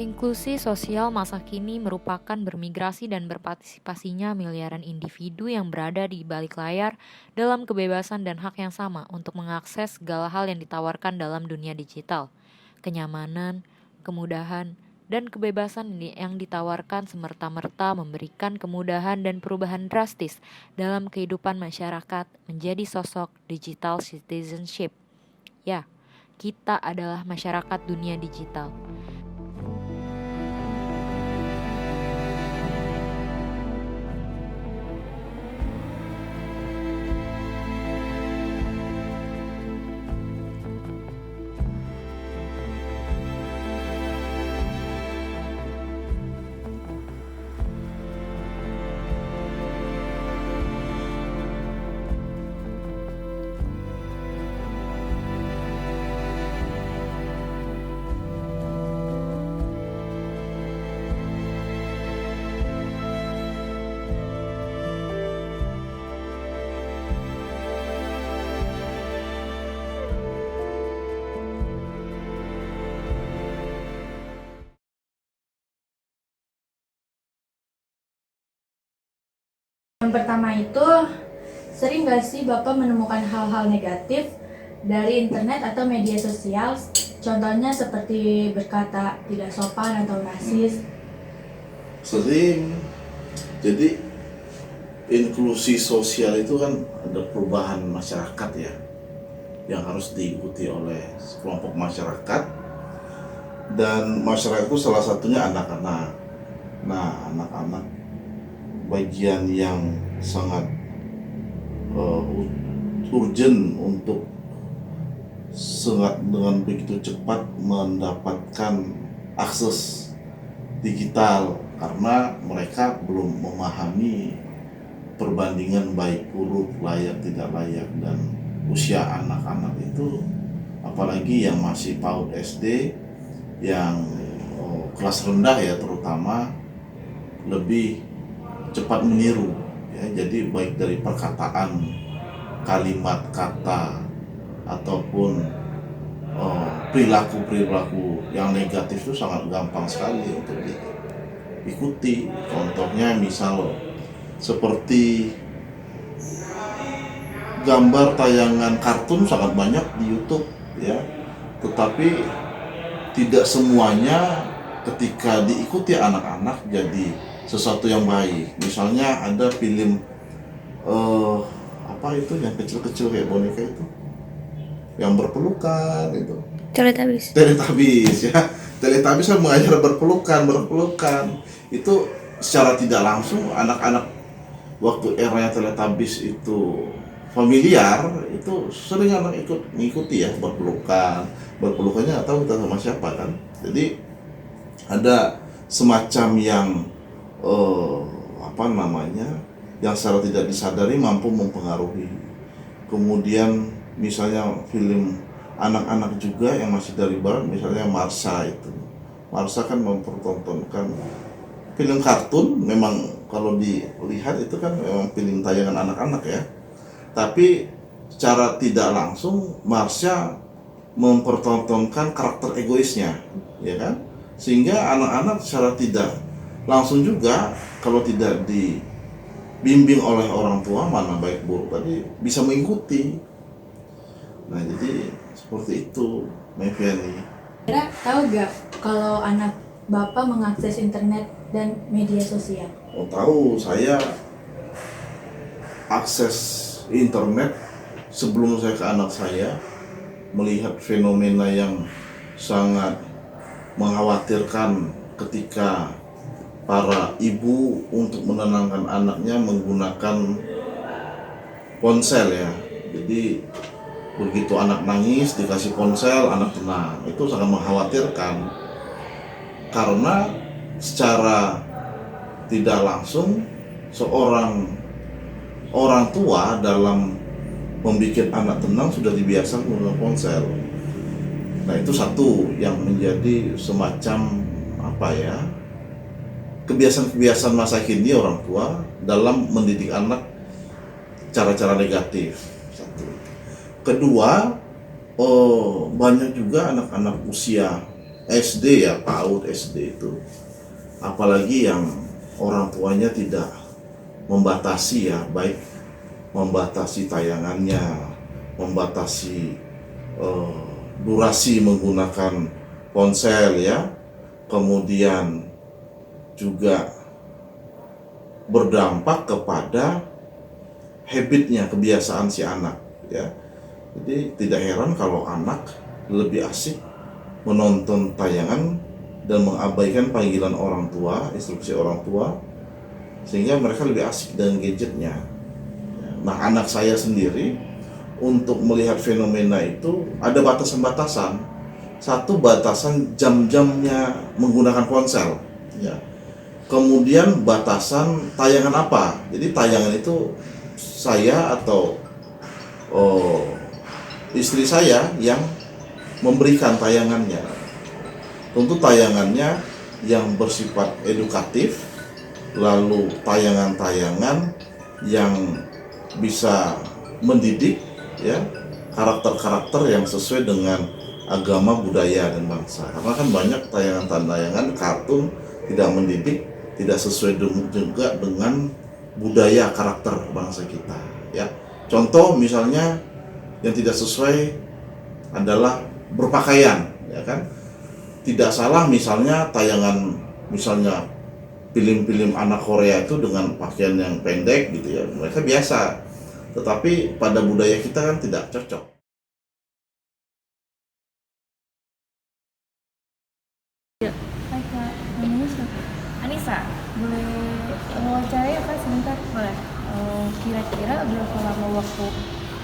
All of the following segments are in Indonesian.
Inklusi sosial masa kini merupakan bermigrasi dan berpartisipasinya miliaran individu yang berada di balik layar dalam kebebasan dan hak yang sama untuk mengakses segala hal yang ditawarkan dalam dunia digital. Kenyamanan, kemudahan, dan kebebasan yang ditawarkan semerta-merta memberikan kemudahan dan perubahan drastis dalam kehidupan masyarakat menjadi sosok digital citizenship. Ya, kita adalah masyarakat dunia digital. Yang pertama itu, sering gak sih Bapak menemukan hal-hal negatif dari internet atau media sosial? Contohnya seperti berkata tidak sopan atau rasis. Sering. Jadi inklusi sosial itu kan ada perubahan masyarakat ya, yang harus diikuti oleh kelompok masyarakat, dan masyarakat itu salah satunya anak-anak. Nah, anak-anak bagian yang sangat urgent untuk sangat dengan begitu cepat mendapatkan akses digital, karena mereka belum memahami perbandingan baik buruk, layak tidak layak, dan usia anak-anak itu apalagi yang masih PAUD SD, yang kelas rendah ya terutama, lebih cepat meniru ya. Jadi baik dari perkataan, kalimat, kata, ataupun perilaku yang negatif itu sangat gampang sekali untuk diikuti. Contohnya misal seperti gambar tayangan kartun sangat banyak di YouTube ya, tetapi tidak semuanya ketika diikuti anak-anak jadi sesuatu yang baik. Misalnya ada film apa itu yang kecil-kecil kayak boneka itu, yang berpelukan itu, Teletubbies ya. Teletubbies kan mengajar berpelukan itu secara tidak langsung. Anak-anak waktu eranya Teletubbies itu familiar, itu sering anak ikut mengikuti ya, berpelukannya nggak tahu kita sama siapa kan. Jadi ada semacam yang yang secara tidak disadari mampu mempengaruhi. Kemudian misalnya film anak-anak juga yang masih dari barat, misalnya Marsha itu. Marsha kan mempertontonkan film kartun, memang kalau dilihat itu kan memang film tayangan anak-anak ya. Tapi secara tidak langsung Marsha mempertontonkan karakter egoisnya, ya kan? Sehingga anak-anak secara tidak langsung juga, kalau tidak dibimbing oleh orang tua mana baik buruk tadi, bisa mengikuti. Nah, jadi seperti itu, Meviani. Kira tahu gak kalau anak Bapak mengakses internet dan media sosial? Oh, tahu. Saya akses internet sebelum saya ke anak saya, melihat fenomena yang sangat mengkhawatirkan ketika para ibu untuk menenangkan anaknya menggunakan ponsel ya. Jadi begitu anak nangis dikasih ponsel, anak tenang. Itu sangat mengkhawatirkan, karena secara tidak langsung seorang orang tua dalam membuat anak tenang sudah dibiasakan menggunakan ponsel. Nah, itu satu yang menjadi semacam kebiasaan-kebiasaan masa kini orang tua dalam mendidik anak cara-cara negatif. Satu. Kedua, banyak juga anak-anak usia SD ya, PAUD SD itu, apalagi yang orang tuanya tidak membatasi ya, baik membatasi tayangannya, membatasi durasi menggunakan ponsel ya, kemudian juga berdampak kepada habitnya, kebiasaan si anak ya. Jadi tidak heran kalau anak lebih asik menonton tayangan dan mengabaikan panggilan orang tua, instruksi orang tua, sehingga mereka lebih asik dengan gadgetnya. Nah, anak saya sendiri untuk melihat fenomena itu ada batasan-batasan. Satu, batasan jam-jamnya menggunakan ponsel ya. Kemudian batasan tayangan apa. Jadi tayangan itu saya atau istri saya yang memberikan tayangannya. Tentu tayangannya yang bersifat edukatif, lalu tayangan-tayangan yang bisa mendidik ya, karakter-karakter yang sesuai dengan agama, budaya, dan bangsa. Karena kan banyak tayangan-tayangan kartun tidak mendidik, tidak sesuai juga dengan budaya, karakter bangsa kita ya. Contoh misalnya yang tidak sesuai adalah berpakaian ya kan. Tidak salah misalnya tayangan, misalnya film-film anak Korea itu dengan pakaian yang pendek gitu ya, mereka biasa. Tetapi pada budaya kita kan tidak cocok. Hai Kak, namanya siapa? Anissa, boleh wawancara ya Kak sebentar? Boleh. Kira-kira berapa lama waktu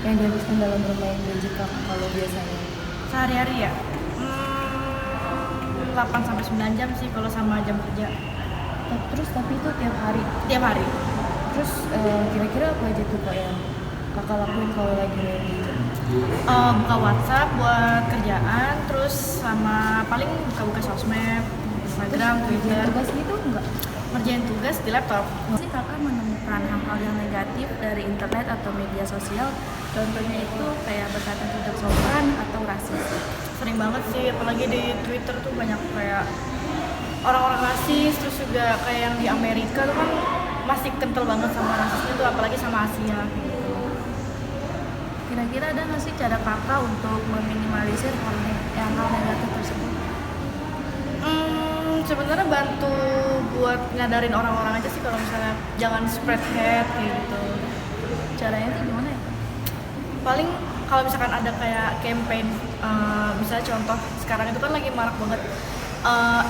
yang dihabiskan dalam bermain gadget Kak kalau biasanya? Sehari-hari ya? 8-9 jam sih kalau sama jam kerja. Terus tapi itu tiap hari? Tiap hari. Terus kira-kira apa aja tuh Kak yang Kakak lakuin kalau lagi main gadget? Buka WhatsApp buat kerjaan, terus sama paling buka-buka sosmed, Instagram, Twitter. Tugas gitu enggak? Ngerjain tugas di laptop. Sih kakak menemukan hal-hal yang negatif dari internet atau media sosial. Contohnya itu kayak berkata tidak sopan atau rasis. Sering banget sih, apalagi di Twitter tuh banyak kayak orang-orang rasis, terus juga kayak yang di Amerika tuh kan masih kental banget sama rasisnya tuh, apalagi sama Asia gitu. Kira-kira ada nggak sih cara kakak untuk meminimalisir hal negatif tersebut? Sebenarnya bantu buat ngadarin orang-orang aja sih kalau misalnya jangan spread hate kayak gitu. Caranya tuh gimana ya? Paling kalau misalkan ada kayak campaign, misalnya contoh sekarang itu kan lagi marak banget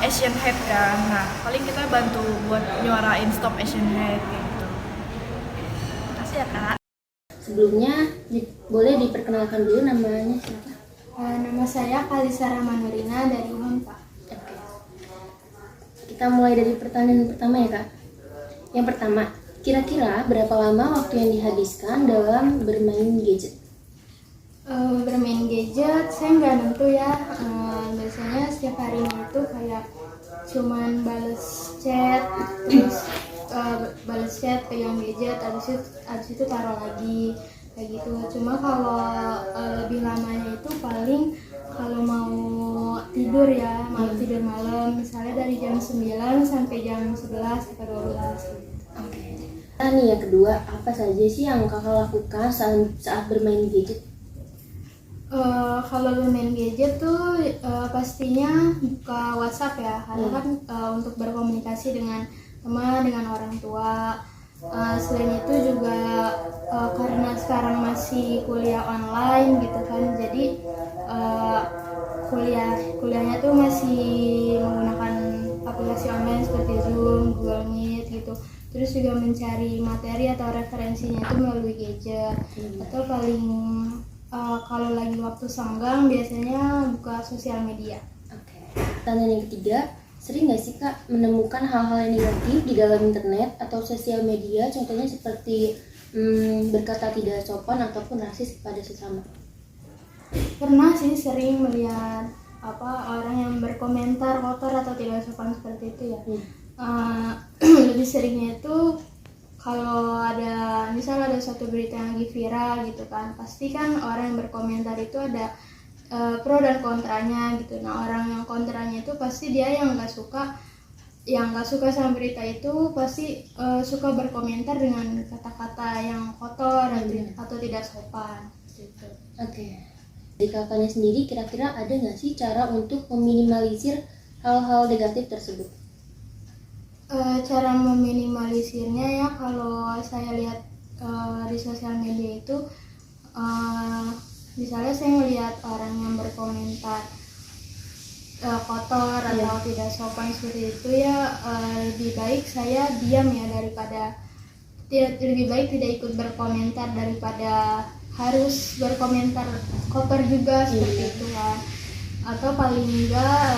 Asian hate kan. Nah, paling kita bantu buat nyuarain stop Asian hate kayak gitu. Makasih ya Kak. Sebelumnya boleh diperkenalkan dulu namanya siapa? Nama saya Kalisa Ramanurina dari Unpa. Oke. Kita mulai dari pertanyaan pertama ya Kak. Yang pertama, kira-kira berapa lama waktu yang dihabiskan dalam bermain gadget? Bermain gadget saya nggak nentu ya. Biasanya setiap harinya itu kayak cuman bales chat, terus bales chat pegang gadget, abis itu taruh lagi kayak gitu. Cuma kalau lebih lamanya itu paling kalau mau tidur ya, mau tidur malam, misalnya dari jam 9 sampai jam 11 atau 12 gitu. Oke. Nah nih yang kedua, apa saja sih yang kakak lakukan saat bermain gadget? Kalau bermain gadget tuh pastinya buka WhatsApp ya, karena kan untuk berkomunikasi dengan teman, dengan orang tua. Selain itu juga karena sekarang masih kuliah online gitu kan, jadi kuliahnya tuh masih menggunakan aplikasi online seperti Zoom, Google Meet gitu. Terus juga mencari materi atau referensinya itu melalui gadget. Atau paling kalau lagi waktu senggang biasanya buka sosial media. Oke. Pertanyaan yang ketiga, sering nggak sih Kak menemukan hal-hal yang negatif di dalam internet atau sosial media, contohnya seperti berkata tidak sopan ataupun rasis kepada sesama? Pernah sih sering melihat orang yang berkomentar kotor atau tidak sopan seperti itu ya. Lebih seringnya itu kalau misalnya ada suatu berita yang lagi viral gitu kan, pasti kan orang yang berkomentar itu ada pro dan kontranya gitu. Nah, orang yang kontranya itu pasti dia yang nggak suka sama berita itu pasti suka berkomentar dengan kata-kata yang kotor atau tidak sopan gitu. Oke. Di kakaknya sendiri kira-kira ada nggak sih cara untuk meminimalisir hal-hal negatif tersebut? Cara meminimalisirnya ya, kalau saya lihat di sosial media itu misalnya saya melihat orang yang berkomentar kotor atau tidak sopan seperti itu ya, lebih baik saya diam ya, daripada lebih baik tidak ikut berkomentar daripada harus berkomentar kotor juga seperti itu kan. Atau paling enggak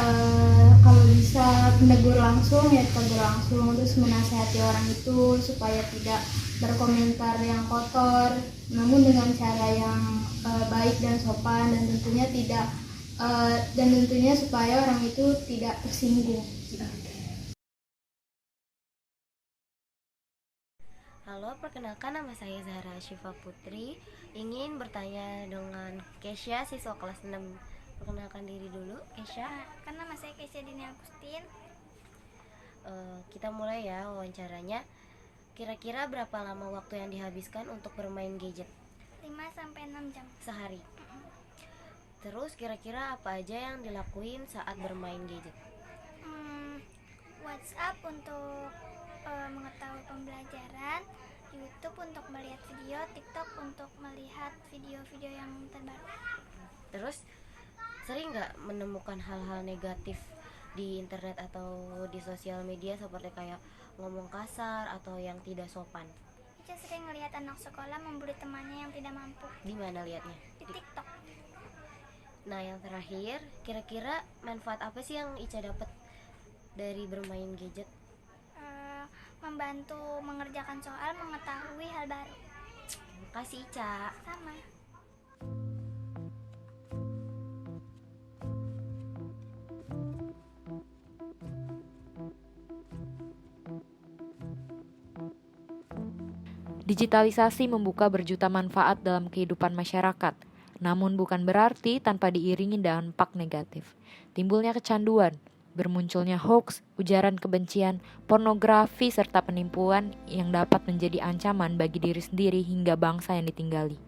kalau bisa menegur langsung ya tegur langsung, terus menasihati orang itu supaya tidak berkomentar yang kotor, namun dengan cara yang baik dan sopan, dan tentunya supaya orang itu tidak tersinggung. Halo, perkenalkan nama saya Zahra Syifa Putri. Ingin bertanya dengan Kesha, siswa kelas 6. Perkenalkan diri dulu, Kesha. Kan nama saya Kesha Dini Agustin. Kita mulai ya wawancaranya. Kira-kira berapa lama waktu yang dihabiskan untuk bermain gadget 5-6 jam sehari? Terus kira-kira apa aja yang dilakuin saat bermain gadget? WhatsApp untuk mengetahui pembelajaran, YouTube untuk melihat video, TikTok untuk melihat video-video yang terbaru. Terus sering nggak menemukan hal-hal negatif di internet atau di sosial media seperti kayak ngomong kasar atau yang tidak sopan? Ica sering melihat anak sekolah membuli temannya yang tidak mampu. Di mana lihatnya? Di TikTok. Nah, yang terakhir, kira-kira manfaat apa sih yang Ica dapat dari bermain gadget? Membantu mengerjakan soal, mengetahui hal baru. Terima kasih, Ica. Sama. Digitalisasi membuka berjuta manfaat dalam kehidupan masyarakat, namun bukan berarti tanpa diiringi dampak negatif. Timbulnya kecanduan, bermunculnya hoax, ujaran kebencian, pornografi, serta penipuan yang dapat menjadi ancaman bagi diri sendiri hingga bangsa yang ditinggali.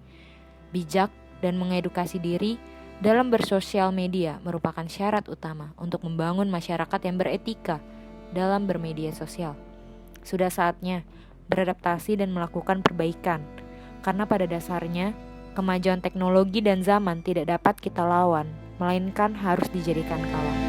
Bijak dan mengedukasi diri dalam bersosial media merupakan syarat utama untuk membangun masyarakat yang beretika dalam bermedia sosial. Sudah saatnya beradaptasi dan melakukan perbaikan, karena pada dasarnya kemajuan teknologi dan zaman tidak dapat kita lawan, melainkan harus dijadikan kawan.